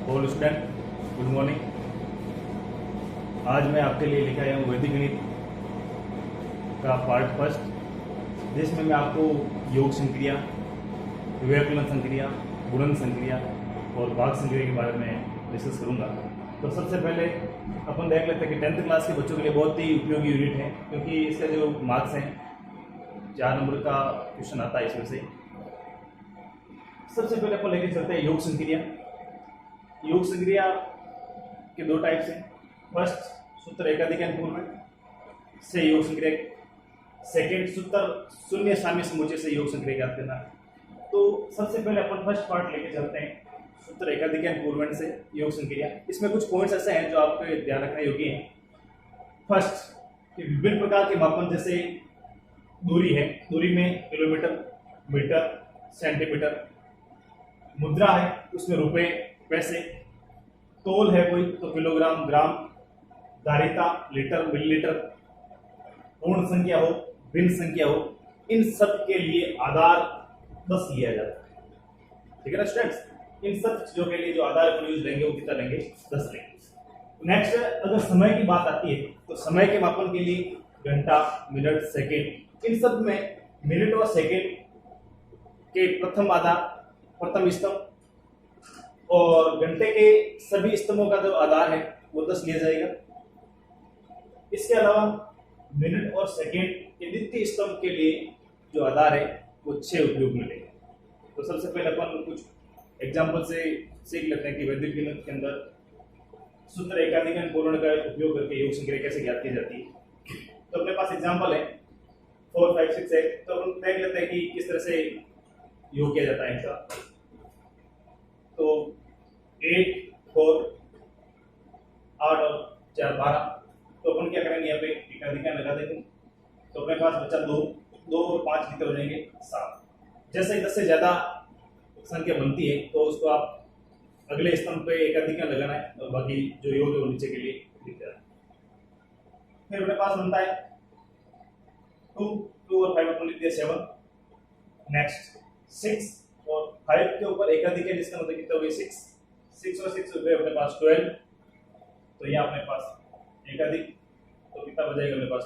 All student, good morning. आज मैं आपके लिए लेकर आया हूँ वैदिक गणित का पार्ट फर्स्ट, जिसमें मैं आपको योग संक्रिया, व्याकरण संक्रिया, गुणन संक्रिया और भाग संक्रिया के बारे में डिस्कस करूँगा। तो सबसे पहले अपन देख लेते हैं कि 10th क्लास के बच्चों के लिए बहुत ही उपयोगी यूनिट है, क्योंकि इसका जो मार्क्स हैं 4 नंबर का क्वेश्चन आता है इसमें से। सबसे पहले अपन लेके चलते हैं योग संक्रिया। योग संक्रिया के दो टाइप्स हैं। फर्स्ट, सूत्र एकाधिक पूर्व से योग संक्रिया। सेकेंड, सूत्र शून्य साम्य समुच्चय से योग संक्रिया ज्ञात करना। तो सबसे पहले अपन फर्स्ट पार्ट लेके चलते हैं, सूत्र एकाधिक पूर्व से योग संक्रिया। इसमें कुछ पॉइंट्स ऐसे हैं जो आपको ध्यान रखने योग्य हैं। फर्स्ट, कि विभिन्न प्रकार के मापन, जैसे दूरी है, दूरी में किलोमीटर, मीटर, सेंटीमीटर, मुद्रा है उसमें रुपए, पैसे, तोल है कोई तो किलोग्राम, ग्राम, धारिता लीटर, मिलीलीटर, पूर्ण संख्या हो, भिन्न संख्या हो, इन सब के लिए आधार 10 लिया जाता है। ठीक है ना स्टूडेंट्स? इन सब चीजों के लिए जो आधार पर यूज लेंगे वो कितना लेंगे? 10 लेंगे। नेक्स्ट, अगर समय की बात आती है तो समय के मापन के लिए घंटा, मिनट, सेकेंड, इन सब में मिनट और सेकेंड के प्रथम आधार, प्रथम स्तंभ, और घंटे के सभी स्तंभों का जो आधार है वो 10 लिया जाएगा। इसके अलावा मिनट और सेकेंड के द्वितीय स्तंभ के लिए जो आधार है वो 6 उपयोग में लेंगे। तो सबसे पहले अपन कुछ एग्जांपल से सीख लेते हैं कि वैदिक गणित के अंदर सूत्र एकाधिक पूर्ण का उपयोग करके योग संक्रिया कैसे ज्ञात की जाती है। तो अपने पास एग्जांपल है 4, 5, 6 है, तो हम देख लेते हैं कि किस तरह से योग किया जाता है इनका। तो 8, 4, 8 और 4, 12। तो अपन क्या करेंगे, यहाँ पे एकाधिक लगा देंगे। तो अपने पास बचा 2, 2 और 5 कितने हो जाएंगे? 7। जैसे ही 10 से ज्यादा संख्या बनती है तो उसको आप अगले स्तंभ पे एकाधिक लगाना है और बाकी जो योग है वो नीचे के लिए लिख देना है। फिर अपने पास बनता है 2 और 5 अपन लिख दिया 7। नेक्स्ट 6 और 5 के ऊपर एकाधिक है, जिसका मतलब कितना हो गया? 6 और 6 रुपये अपने पास 12। तो यहाँ अपने पास एकाधिक, तो कितना बचेगा अपने पास?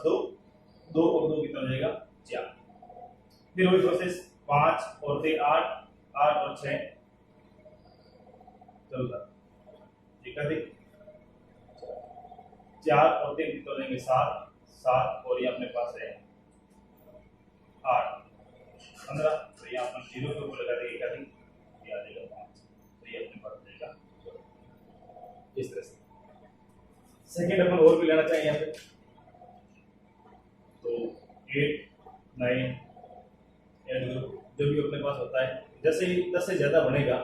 2 और 2 कितना हो जाएगा? 4। फिर वही प्रोसेस 5 और फिर 8 और 6 चलता एकाधिक, 4 और 3 कितना हो जाएंगे? 7 और ये अपने पास है 8, 15। तो यहाँ अपन 0 के ऊपर लगा देंगे एकाधिक, ये आ जाएगा 5। तो ये अपने पास जाएगा इस तरह से। सेकेंड अपन और भी लेना चाहिए यहाँ पे, तो 8, 9 जो भी अपने पास होता है। जैसे ही 10 से ज्यादा बनेगा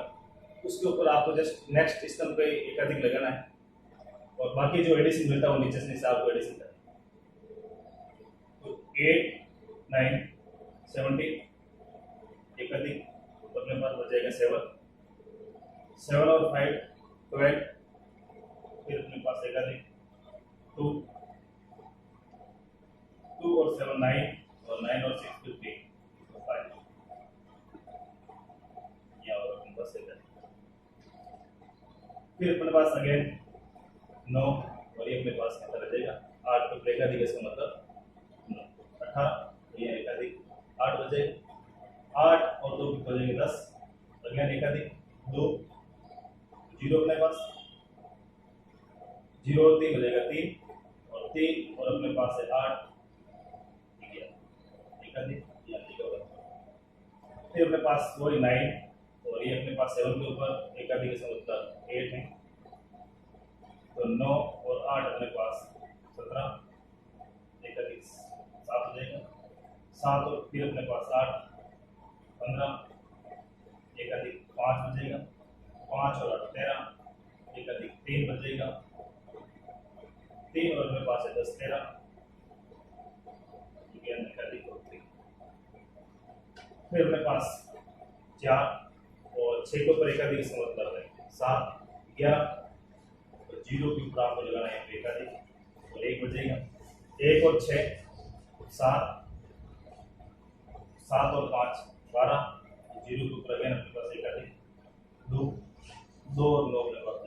उसके ऊपर आपको जस्ट नेक्स्ट स्तंभ पे एकाधिक लगाना है और बाकी जो एडिशन मिलता है वो नीचे से आपको एडिशन करना है। तो 8, 9, 17 एकाधिक, तो अपने पास बचेगा 7 और 5 12। फिर अपने पास एकाधिक 2 और 7 9 और 9 और 6 15 5। या और अपने पास एकाधिक। फिर अपने पास अगेन 9 और ये अपने पास कितना रह जाएगा? 8। तो एकाधिक, इसका मतलब 9, 18, ये एकाधिक 8 बचे। 8 और 2 कितना हो जाएंगे? 10। अगेन एकाधिक 2, 0 अपने पास, 0 और 3 हो जाएगा 3 और 3 और अपने पास है 8 एकाधिक, फिर अपने पास वही 9 और ये अपने पास 7 के ऊपर एकाधिक, इसका मतलब 8 है। तो 9 और 8 अपने पास 17 एकाधिक 7 हो जाएगा। 7 और फिर अपने पास 8 15 एकाधिक 5 बचेगा। 5 और 8 13 एकाधिक 3 बचेगा। 3 और अपने पास है 10 13 एकाधिक और 3। फिर अपने पास 4 और 6 के ऊपर एकाधिक, इसका मतलब है 7 11। 0 के ऊपर आपको लगाना है एकाधिक और 1 बचेगा। 1 और 6 7 और 5 12। 0 के ऊपर अगेन अपने पास एकाधिक 2 और 9 अपने पास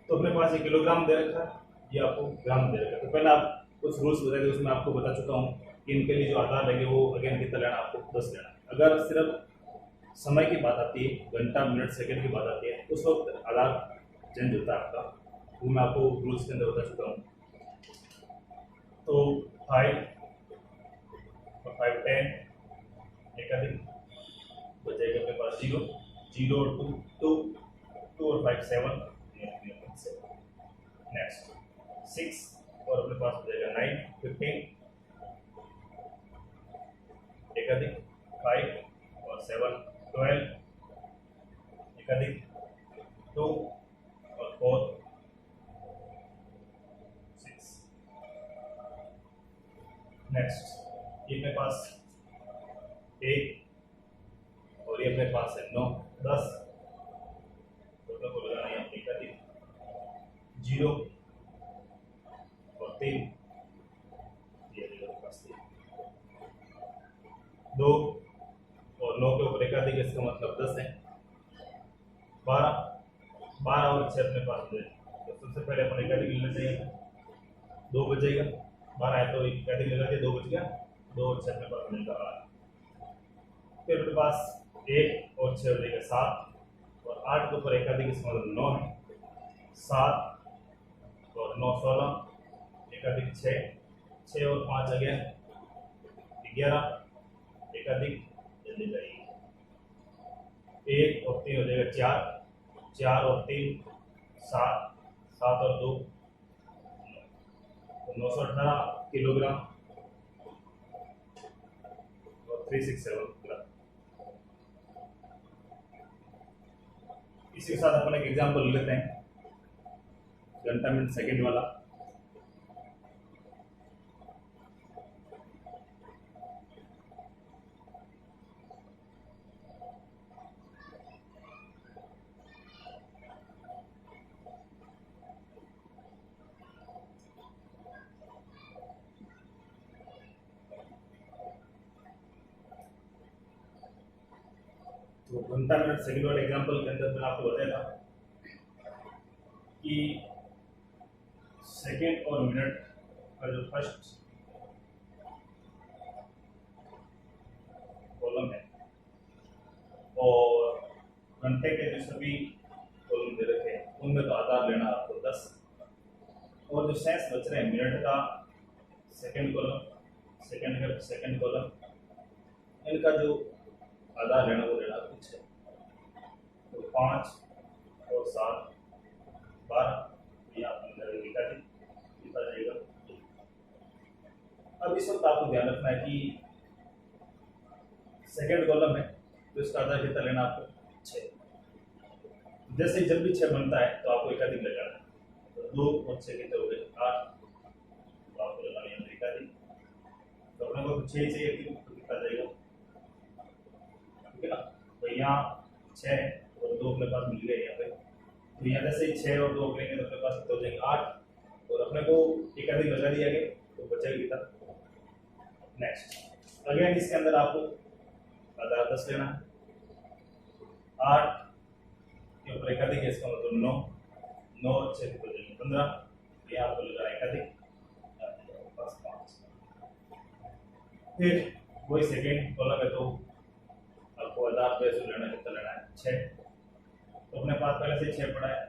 तो अपने पास ये किलोग्राम दे रखा है, ये आपको ग्राम दे रखा है। तो पहले आप कुछ रूल्स बताए थे, उसमें आपको बता चुका हूँ कि इनके लिए जो आधार लेंगे वो अगेन कितना लेना, आपको 10 लेना। अगर सिर्फ समय की बात आती है, घंटा मिनट सेकंड की बात आती है, उस वक्त आधार चेंज होता है आपका, वो मैं आपको रूल्स के अंदर बता चुका हूँ। तो 5 और 5 10 एक अधिक बचेगा अपने पास 0 0 2 2 2 और 5 7 नेक्स्ट 6 और अपने पास बचेगा 9 15 एक अधिक 5 और 7 12 एक अधिक 2 और 4 6 नेक्स्ट ये अपने पास 1 और ये अपने पास है 9 10 दोनों को लगाना है एक अधिक 0 और 3 ये अपने पास 2 और 9 के ऊपर एक अधिक, इसका मतलब 10 है। 12 और 6 अपने पास है, तो सबसे पहले अपन एक अधिक लेना चाहिए, 2 बचेगा। 12 है तो एक अधिक लगा दिया, 2 बच गया, 2 और 6 अपने पास मिलेगा 8। फिर अपने पास 1 और 6 हो जाएगा 7 और 8 के ऊपर एक अधिक, इसका मतलब 9 है। 7 और 9 16 एक अधिक 6 और 5 आ गया 11 एक अधिक जल्दी जाइए 1 और 3 हो जाएगा 4 4 और 3 7 7 और 2 तो 918 किलोग्राम और 367 ग्राम। इसी के साथ अपन एक एग्जाम्पल लेते हैं, घंटा मिनट सेकंड वाला। तो घंटा मिनट सेकंड वाले एग्जांपल के अंदर मैंने आपको बताया था कि सेकंड और मिनट का जो फर्स्ट कॉलम है और घंटे के जो सभी कॉलम दे रखे हैं उनमें तो आधार लेना आपको 10, और जो शेष बच रहे हैं मिनट का सेकंड कॉलम, सेकंड का सेकंड कॉलम, इनका जो आधार लेना वो लेना कुछ है। तो 5 और 7 12 यहाँ पर लिखा जाएगा। अब इस वक्त आपको ध्यान रखना है कि सेकंड कॉलम है तो इसका आधार कितना लेना आपको 6। जैसे जब भी 6 बनता है तो आपको एकाधिक लगाना है, तो 2 और 6 कितने हो गए 8, तो आपको लगाना है एकाधिक। तो अपने को 6 चाहिए तो कितना जाएगा, ठीक है ना। तो यहाँ 6 और 2 अपने पास मिल गए यहाँ पे, तो यहाँ जैसे 6 और 2 करेंगे तो अपने पास कितना हो जाएंगे 8, और अपने को एकाधिक लगा दिया गया तो बचेगा कितना। नेक्स्ट अगेन इसके अंदर आपको आधार 10 लेना है, 8 के ऊपर एकाधिक है, इसका मतलब 9 9 और 6 हो जाएंगे 15, ये आपको लगाना एकाधिक 5। फिर वही सेकेंड कॉलम है तो आपको आधार पे लेना कितना लेना है 6, तो अपने पास पहले से 6 पड़ा है,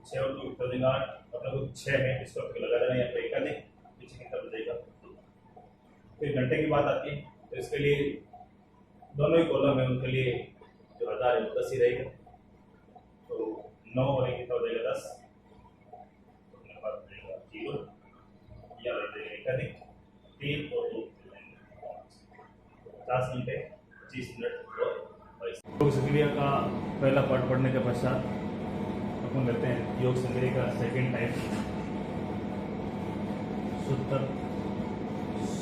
6 और 2 कितना देगा 8, अपने को 6 है इसको आपको लगा देना यहाँ पे एकाधिक, पीछे कितना बचेगा। फिर घंटे की बात आती है तो इसके लिए दोनों ही कॉलम है उनके लिए जो आधार है वो 10 ही रहेगा, तो 9 और 1 कितना हो जाएगा 10, तो अपने पास बचेगा 0 या एकाधिक 3 और 2 50 घंटे 25 मिनट और 22। योग संक्रिया का पहला पार्ट पढ़ने के पश्चात अपन लेते हैं योग संक्रिया का सेकेंड टाइप, सूत्र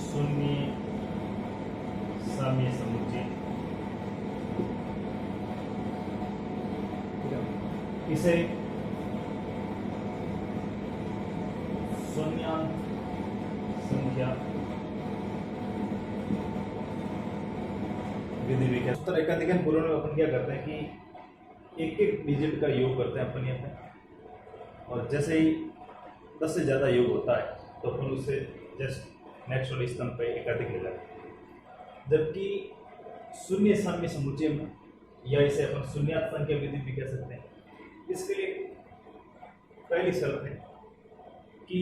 शून्य साम्य समुच्चय। इसे शून्यांक संख्या विधि भी क्या सूत्र एकाधिकन पूर्ण में अपन क्या करते हैं कि एक एक डिजिट का योग करते हैं अपन यहाँ पे, और जैसे ही 10 से ज़्यादा योग होता है तो अपन उससे जस्ट नेक्स्ट वाले स्तंभ पे एकाधिक ले जाते हैं। जबकि शून्य साम्य समुच्चय में, या इसे अपन शून्यात संख्या विधि भी कह सकते हैं, इसके लिए पहली शर्त है कि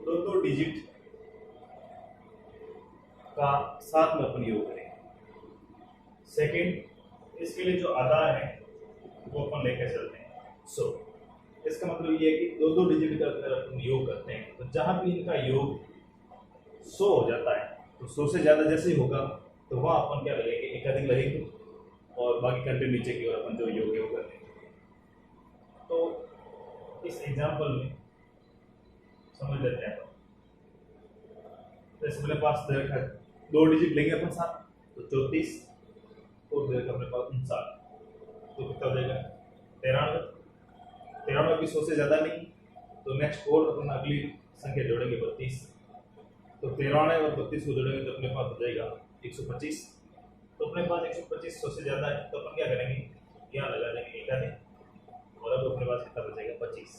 दो दो डिजिट का साथ में अपन योग करें। सेकंड, इसके लिए जो आधार है वो अपन लेकर चलते हैं 100। इसका मतलब ये है कि दो दो डिजिट का अगर अपन योग करते हैं तो जहां भी इनका योग 100 हो जाता है तो 100 से ज्यादा जैसे ही होगा तो वहां अपन क्या लगेंगे, एकाधिक लगेंगे और बाकी कंटिन्यू नीचे की ओर अपन जो योग है वो कर लेंगे। तो इस एग्जाम्पल में समझ लेते हैं। जैसे मेरे पास दो डिजिट लेंगे अपन साथ, तो 34 और अपने पास 59, तो कितना हो जाएगा 93। 93 भी 100 से ज्यादा नहीं, तो नेक्स्ट और अपन अगली संख्या जोड़ेंगे 32, तो 93 और 32 को जोड़ेंगे तो अपने पास हो जाएगा 125। तो अपने पास 125 100 से ज्यादा है, तो अपन क्या करेंगे, यहाँ लगा देंगे एकाधिक और अब अपने पास कितना बचेगा 25।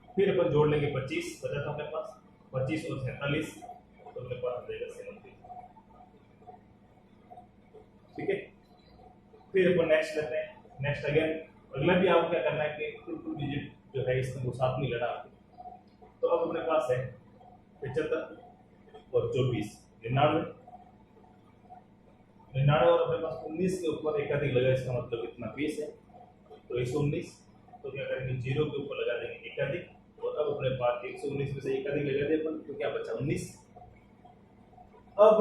फिर अपन जोड़ लेंगे 25, बचा था अपने पास 25 और 47, तो अपने पास हो जाएगा 37। ठीक है, फिर अपन नेक्स्ट लेते हैं। नेक्स्ट अगेन अगला भी आपको क्या करना है कि टू डिजिट जो है इसमें वो साथ में लेना आपको। तो अब अपने पास है 75 और 24 99 और अपने पास 19 के ऊपर एकाधिक लगा, इसका मतलब कितना 20 है, तो 119। तो क्या करेंगे, 0 के ऊपर लगा देंगे एकाधिक और अब अपने पास 119 में से एकाधिक लगा दिया अपन, तो क्या बचा 19। अब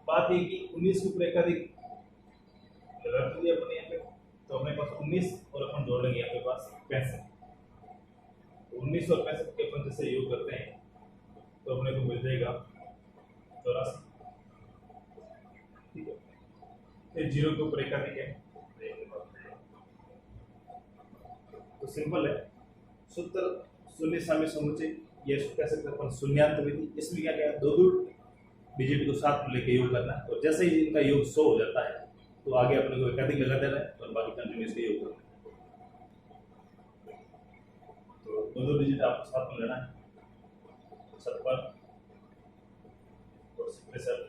बात है कि 19 के ऊपर एकाधिक लगा दिया अपन यहाँ पे, तो अपने पास 19 और अपन जोड़ लेंगे यहाँ पे पास 65। तो 19 और 65 के अपन जैसे योग करते हैं तो अपने को मिल जाएगा 84। ठीक है, फिर 0 के ऊपर एकाधिक है, तो सिंपल है सूत्र शून्य साम्य समुच्चय, ये कह सकते हैं अपन शून्यांत विधि। इसमें क्या क्या दो दो डिजिट को साथ में लेके योग करना, और जैसे ही इनका योग 100 हो जाता है तो आगे अपने को एकाधिक लगा देना है और बाकी कंटिन्यूसली योग करना है। तो दो दो डिजिट आपको साथ में लेना है, 56 और 67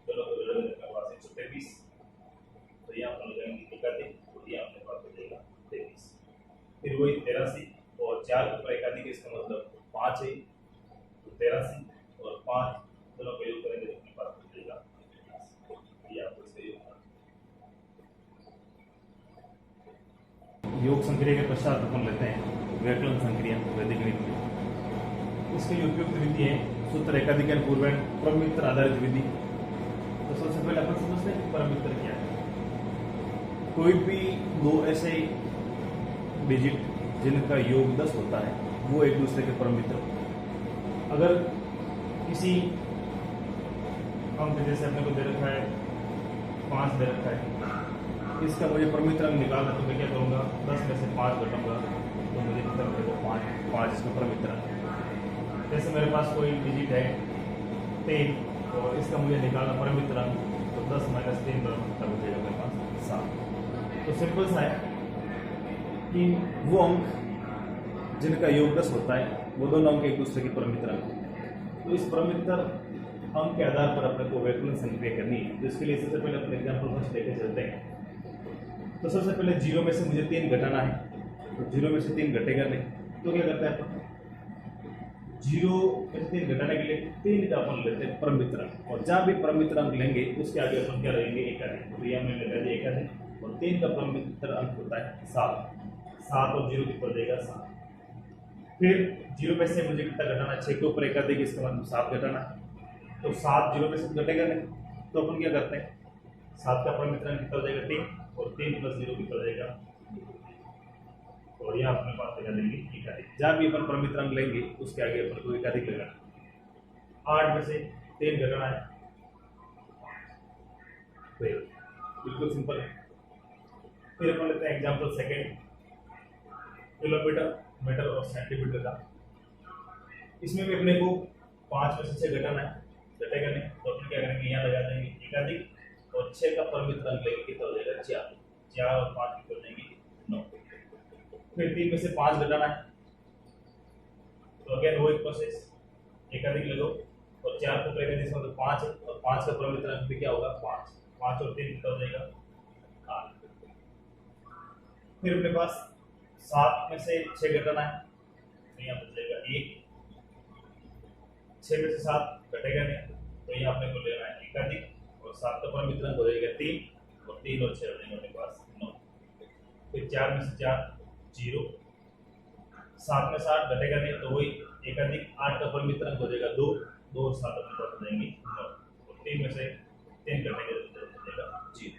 दोनों को जोड़ने के बाद 123, तो यहाँ पर लगाएंगे एकाधिक और यहाँ अपने पास हो जाएगा 23। फिर वही 83 और 4 के ऊपर एकाधिक, इसका मतलब 5 है, तो 83 और 5 दोनों का योग करेंगे तो अपने पास हो जाएगा 20। ये आपको इसका योग योग संक्रिया के पश्चात अपन लेते हैं वैकलन संक्रिया वैदिक गणित में। इसके लिए उपयुक्त विधि है सूत्र एकाधिक पूर्व परमित्र आधारित विधि। तो सबसे पहले अपन समझते हैं परमित्र क्या है। कोई भी दो ऐसे डिजिट जिनका योग 10 होता है वो एक दूसरे के परमित्र। अगर किसी अंक जैसे अपने को दे रखा है 5 दे रखा है, इसका मुझे परमित्र अंक निकालना, तो मैं क्या करूँगा 10 में से 5 घटाऊंगा तो मुझे कितना मिलेगा 5 इसका परमित्र अंक। जैसे मेरे पास कोई डिजिट है 3 और इसका मुझे निकालना परमित्र अंक, तो 10 माइनस 3 कितना बचेगा मेरे पास 7। तो सिंपल सा है कि वो अंक जिनका योग 10 होता है वो दोनों अंक एक दूसरे के परमित्र अंक। तो इस परमित्र अंक के आधार पर अपने को वैकलन संक्रिया करनी है। तो इसके लिए सबसे पहले अपने एग्जाम्पल फर्स्ट लेके चलते हैं। तो सबसे पहले 0 में से मुझे 3 घटाना है, तो 0 में से 3 घटेगा नहीं, तो क्या करता है अपन 0 में से 3 घटाने के लिए 3 का अपन लेते हैं परमित्र अंक, और जहाँ भी परमित्र अंक लेंगे उसके आगे अपन क्या लेंगे एकाधिक। तो यहाँ में लगा दिया एकाधिक और 3 का परमित्र अंक होता है 7 और 0 कितना देगा 7। फिर 0 में से मुझे कितना घटाना है 6 के ऊपर एकाधिक, इसका मतलब 7 घटाना है, तो 7 0 में से घटेगा नहीं, तो अपन क्या करते हैं 7 का परमित्र अंक कितना हो जाएगा 3 और 3 प्लस 0 कितना हो जाएगा, और यहाँ अपने पास लगा देंगे एकाधिक। जहाँ भी अपन परमित्र अंक लेंगे उसके आगे अपन को एकाधिक लगाना। 8 में से 3 घटाना है, तो बिल्कुल सिंपल है। फिर अपन लेते हैं एग्जाम्पल सेकेंड, किलोमीटर मीटर और सेंटीमीटर का। इसमें भी अपने को 5 में से 6 घटाना है, घटेगा नहीं, तो अपन क्या करेंगे यहाँ लगा देंगे एकाधिक और 6 का परमित्र अंक लेंगे कितना हो जाएगा 4 और 5 कितना हो जाएंगे 9। फिर 3 में से 5 घटाना है, तो अगेन वो एक प्रोसेस, एकाधिक ले लो और 4 को एकाधिक से मतलब 5 है, और 5 का प्रमित्रांक भी क्या होगा 5, 5 और 3 कितना हो जाएगा 8। फिर अपने पास 7 में से 6 घटाना है, तो यहाँ बचेगा 1, 6 में से 7 घटेगा नहीं, तो यहाँ अपने को लेना है एकाधिक, और 7 का प्रमित्रांक हो जाएगा 3, और 3 और 6 हो जाएगा अपने पास 9। फिर 4 में से 4 0, 7 में 7 घटेगा नहीं, तो वही एकाधिक, 8 का प्रमित्रांक हो जाएगा 2, 2 और 7 अपने पास हो जाएंगे 9, और 3 में से 3 घटेगा तो हो जाएगा 0।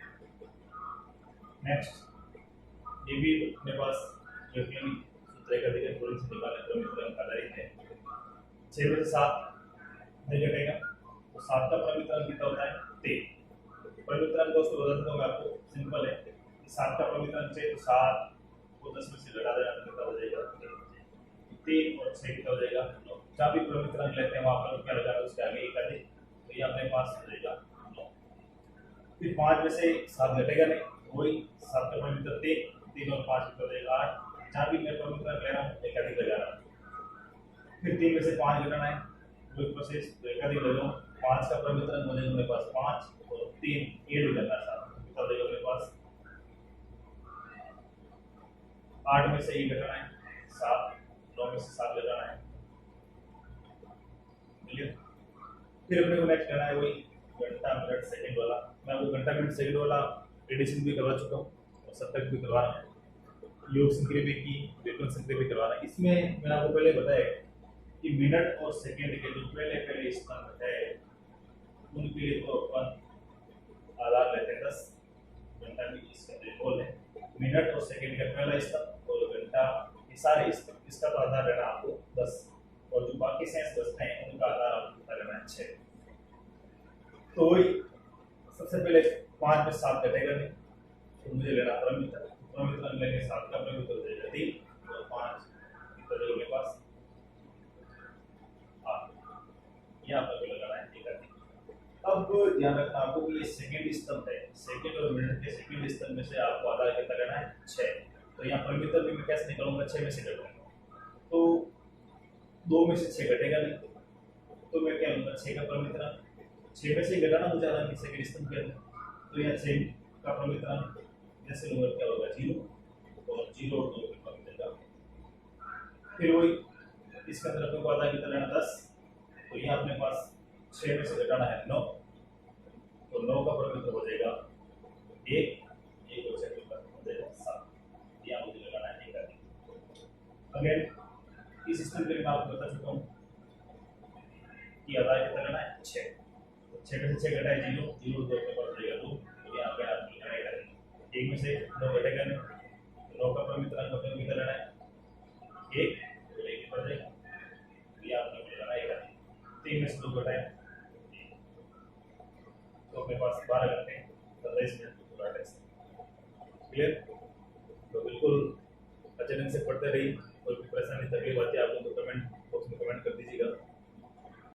नेक्स्ट, ये भी अपने पास न्यूटन सूत्र एकाधिक थोड़ी सी निकालने प्रमित्रांक आधारित है। 6 में से 7 नहीं घटेगा, तो 7 का प्रमित्रांक कितना होता है 3। प्रमित्रांक दोस्तों बता देता हूँ मैं आपको, सिंपल है, 7 का प्रमित्रांक है तो 7 को 10 में से घटा देना तो कितना हो जाएगा 3, और 6 कितना हो जाएगा 9। जहाँ भी प्रमित्रांक लेते हैं वहाँ पर क्या लगाना उसके आगे एकाधिक, तो ये अपने पास हो जाएगा 9। फिर 5 में से 7 घटेगा नहीं, वही 7 का प्रमित्रांक 3 और 5 कितना हो जाएगा 8। जहाँ भी मैं प्रमित्रांक ले रहा हूँ एकाधिक लगा रहा हूँ। फिर 3 में से 5 घटाना है, वही प्रोसेस, तो एकाधिक ले लो, 5 का प्रमित्रांक हो जाएगा मेरे पास 5, और 3 ये भी करना है, कितना हो जाएगा मेरे पास 8 में से ये घटाना है 7, 9 में से 7 घटाना है, क्लियर। फिर अपने को नेक्स्ट करना है वही घंटा मिनट सेकंड वाला। मैं वो घंटा मिनट सेकंड वाला एडिशन भी करवा चुका हूँ और सब्ट्रैक्ट भी करवा रहा हूँ, योग संक्रिया भी की, व्युत्पन्न संक्रिया भी करवा रहा है। इसमें मैंने आपको पहले बताया कि मिनट और सेकंड के जो पहले स्तंभ है उनके लिए तो अपन आधार लेते हैं 10, घंटा भी इसका बोल है, मिनट और सेकंड का पहला स्तंभ और घंटा ये सारे स्तंभ, इसका तो आधार लेना आपको 10, और जो बाकी शेष बचते हैं उनका आधार आपको लेना है 6। तो वही सबसे पहले 5 में 7 घटेगा नहीं, तो मुझे लेना प्रमित्रांक लेंगे 7 का प्रमित्रांक हो जाएगा 3 और 5 कितना देगा मेरे पास 8। यहाँ पर भी लगाना है एकाधिक। अब ध्यान रखना आपको कि ये सेकंड स्तंभ है, सेकंड और मिनट के सेकंड स्तंभ में से आपको आधार कितना लेना है 6। तो यहाँ प्रमित्रांक भी मैं कैसे निकालूंगा 6 में से घटाऊंगा, तो 2 में से 6 घटेगा नहीं, तो मैं क्या लूंगा 6 का प्रमित्रांक, 6 में से घटाना मुझे आधार की सेकंड स्तंभ के अंदर, तो यहाँ 6 का प्रमित्रांक जैसे लूंगा क्या होगा 0, और 0 और 2 के पास मिलेगा। फिर वही इसका तरफ को आधार कितना लेना 10, तो यहाँ अपने पास 6 में से घटाना है 9, तो 9 का प्रमित्रांक हो जाएगा 1 और 6 का हो जाएगा 7। यहाँ मुझे लगाना है एकाधिक। अगेन इस स्तंभ के लिए मैं आपको बता चुका हूँ कि आधार कितना लेना है 6, तो 6 में से 6 घटाए 0, 0 2 के पास हो जाएगा 2, तो यहाँ पे आप लिखना है एकाधिक। 1 में से 9 घटेगा नहीं, तो 9 का प्रमित्रांक अपने कितना लेना है 1, तो 1 पर जाएगा, ये आपने लगाना है एकाधिक। 3 में से 2 घटाए तो अपने पास 12 घंटे 27 मिनट पूरा टेस्ट, क्लियर। तो बिल्कुल अच्छे ढंग से पढ़ते रहिए, कोई भी परेशानी तकलीफ आती है आप लोग तो कमेंट बॉक्स में कमेंट कर दीजिएगा।